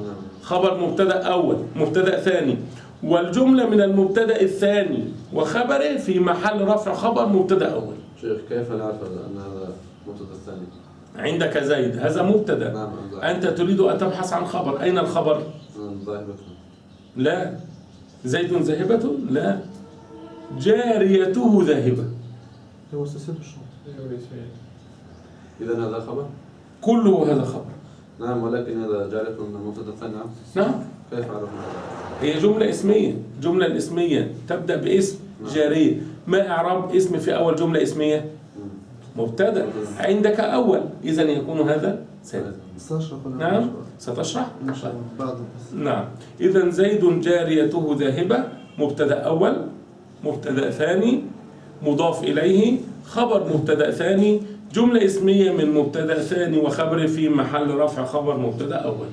خبر مبتدأ أول، مبتدأ ثاني. والجملة من المبتدأ الثاني وخبره في محل رفع خبر مبتدأ أول. شيخ كيف نعرف أن هذا مبتدأ الثاني؟ عندك زيد، هذا مبتدأ. نعم. أنت تريد أن تبحث عن خبر، أين الخبر؟ ذاهبة. لا. زيد ذاهبة؟ لا. جاريته ذاهبة. إذا هذا خبر؟ كله هذا خبر. نعم، ولكن هذا جارية من المبتدأ الثاني. نعم. كيف عرفنا؟ هي جملة اسمية، جملة الاسمية تبدأ باسم جارية. ما إعراب اسم في أول جملة اسمية؟ مبتدأ. عندك أول، إذن يكون هذا ثاني. نعم، ستشرح؟ نعم. إذن زيد جاريته ذاهبة، مبتدأ أول، مبتدأ ثاني، مضاف إليه، خبر مبتدأ ثاني، جملة اسمية من مبتدأ ثاني وخبر في محل رفع خبر مبتدأ أول.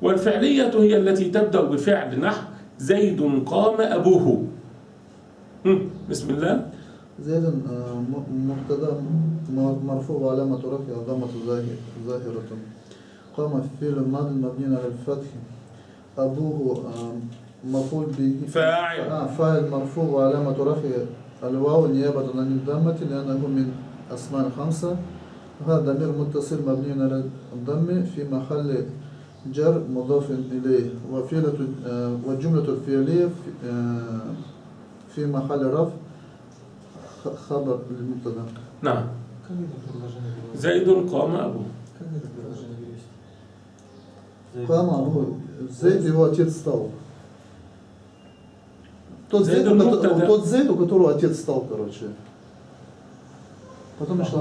والفعلية هي التي تبدأ بفعل، نحو زيد قام أبوه. بسم الله. زيد مبتدا مرفوع وعلامة رفعه ضمة ظاهرة. قام فعل الماضي مبني على الفتح. أبوه مفعول به فاعل مرفوع وعلامة رفعه الواو نيابة عن الضمة لأنه من أسماء 5. هذا ضمير متصل مبني على الضم في محل جر مضاف إليه. والجملة الفعلية في محل رفع خبر المبتدا. نعم. زيد قام أبوه. قام أبوه. زيد его отец встал. Тот Зейд, у которого отец встал, короче. Потом еще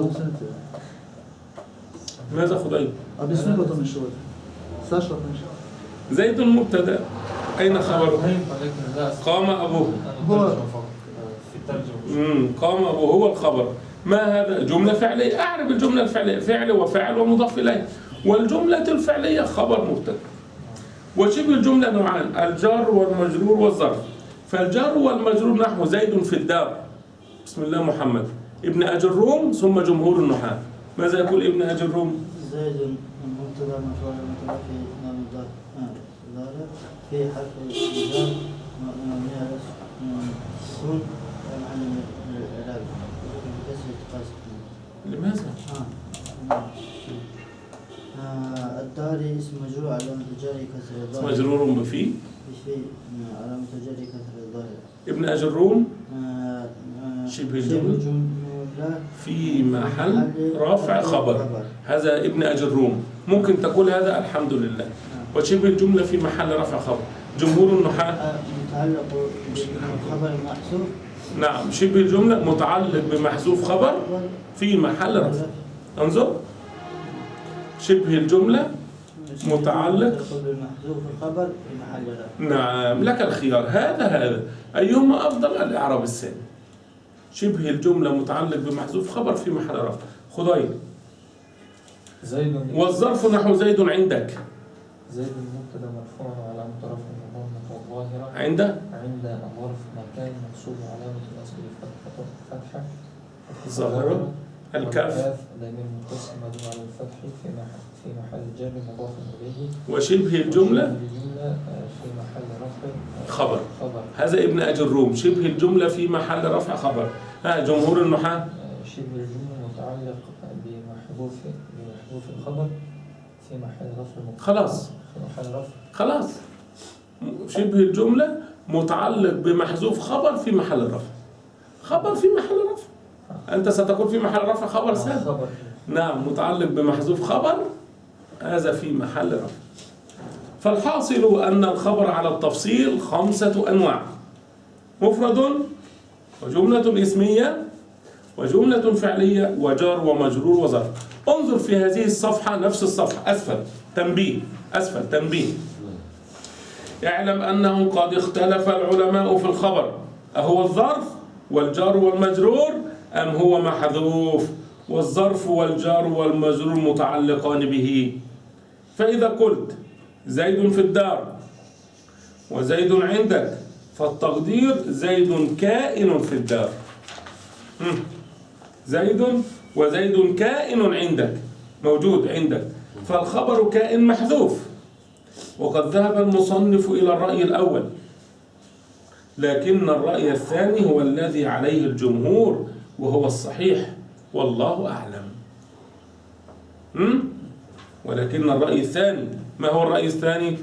ماذا خديجة؟ объясни потом еще. Саша, زيد مبتدأ، أين خبره؟ ولكن لا قام أبوه. أنا ترجمة فقط في الترجمة. قام أبوه هو الخبر. ما هذا؟ جملة فعلية. أعرف الجملة الفعلية، فعل وفاعل ومضاف إليه. والجملة الفعلية خبر مبتدأ. وشبه الجملة نوعان، الجار والمجرور والظرف. فالجار والمجرور نحو زيد في الدار، بسم الله محمد، ابن أجروم، ثم جمهور النحاة. ماذا يقول ابن أجروم؟ زيد مبتدا مرفوع متى في نام الدار في حرف الجر مبني على السكون محل من الإعراب بكسر قصد. لماذا؟ الدار اسم مجرور علامة جره كسر الظاهر. مجرور بفي علامة جره كسر الظاهر. ابن أجروم شبه الجملة في محل رفع خبر. هذا ابن أجروم. ممكن تقول هذا الحمد لله. وشبه الجملة في محل رفع خبر. جمهور النحاة متعلق بخبر محذوف. نعم، شبه الجملة متعلق بمحذوف خبر في محل رفع. انظر، شبه الجملة متعلق بمحذوف الخبر في محل رفع. نعم، لك الخيار. هذا أيهما أفضل؟ الإعراب الثاني. شبه الجملة متعلق بمحذوف خبر في محل رفع. خديجة. زيد والظرف نحو زيد عندك. زيد مبتدا مرفوع وعلامة رفعه الضمة الظاهرة عند عند الظرف مكان منصوب وعلامة نصبه فتحة ظاهرة الكاف ضمير متصل مبني على الفتح في محل جر مضاف إليه. وشبه الجملة في محل رفع خبر. هذا ابن أجروم. شبه الجملة في محل رفع خبر. جمهور النحاة شبه الجملة متعلق بمحذوف الخبر في محل رفع خلاص. في محل رفع خلاص. شبه الجملة متعلق بمحذوف خبر في محل رفع. خبر في محل رفع. أنت ستقول في محل رفع خبر سهل. خبر. نعم، متعلق بمحذوف خبر، هذا في محل رفع. فالحاصل أن الخبر على التفصيل 5 أنواع: مفرد، وجملة اسمية، وجملة فعلية، وجار ومجرور وظرف. انظر في هذه الصفحة، نفس الصفحة أسفل تنبيه، أسفل تنبيه. اعلم أنه قد اختلف العلماء في الخبر، أهو الظرف والجار والمجرور أم هو محذوف؟ والظرف والجار والمجرور متعلقان به. فإذا قلت زيد في الدار وزيد عندك، فالتقدير زيد كائن في الدار. زيد وزيد كائن عندك، موجود عندك، فالخبر كائن محذوف. وقد ذهب المصنف إلى الرأي الأول، لكن الرأي الثاني هو الذي عليه الجمهور وهو الصحيح، والله أعلم. ولكن الرأي الثاني، ما هو الرأي الثاني؟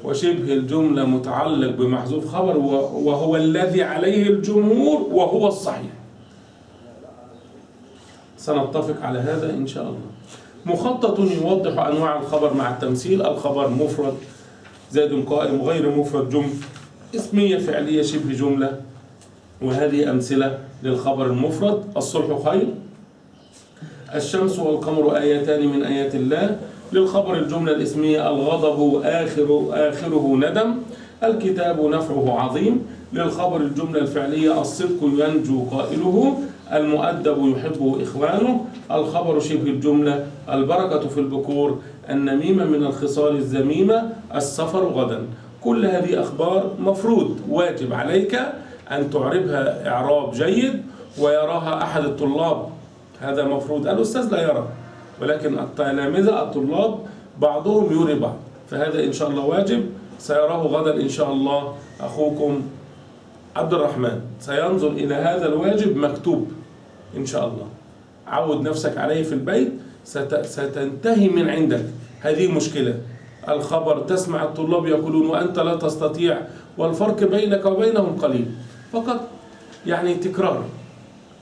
وشبه الجملة متعلق بمحذوف خبر، وهو الذي عليه الجمهور وهو الصحيح. سنتفق على هذا إن شاء الله. مخطط يوضح أنواع الخبر مع التمثيل. الخبر مفرد زيد قائم، غير مفرد جملة اسمية فعلية شبه جملة، وهذه أمثلة للخبر المفرد: الصلح خير، الشمس والقمر آيتان من آيات الله. للخبر الجملة الاسمية: الغضب آخره ندم، الكتاب نفعه عظيم. للخبر الجملة الفعلية: الصدق ينجو قائله، المؤدب يحبه إخوانه. الخبر شبه الجملة: البركة في البكور، النميمة من الخصال الذميمة، السفر غدا. كل هذه أخبار مفروض واجب عليك أن تعربها إعراب جيد ويراها أحد الطلاب. هذا مفروض. الأستاذ لا يرى، ولكن التلامذة الطلاب بعضهم يري بعض، فهذا إن شاء الله واجب سيراه غدا إن شاء الله أخوكم عبد الرحمن، سينظر إلى هذا الواجب مكتوب إن شاء الله. عود نفسك عليه في البيت، ستنتهي من عندك هذه مشكلة. الخبر تسمع الطلاب يقولون وأنت لا تستطيع، والفرق بينك وبينهم قليل، فقط يعني تكرار.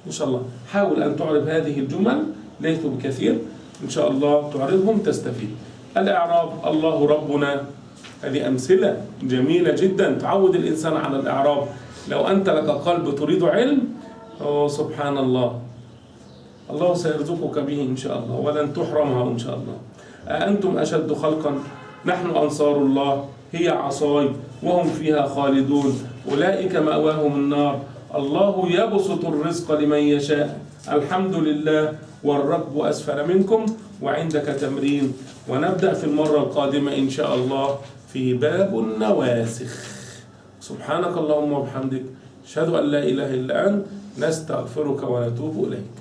إن شاء الله حاول أن تعرف هذه الجمل، ليس بكثير، إن شاء الله تعرفهم تستفيد. الإعراب: الله ربنا، هذه أمثلة جميلة جدا تعود الإنسان على الإعراب. لو أنت لك قلب تريد علم، سبحان الله، الله سيرزقك به إن شاء الله ولن تحرمها إن شاء الله. أأنتم أشد خلقا؟ نحن أنصار الله، هي عصاي وهم فيها خالدون، أولئك مأواهم النار. الله يبسط الرزق لمن يشاء. الحمد لله. والركب أسفل منكم. وعندك تمرين، ونبدأ في المرة القادمة إن شاء الله في باب النواسخ. سبحانك اللهم وبحمدك، أشهد أن لا إله إلا أنت، نستغفرك ونتوب إليك.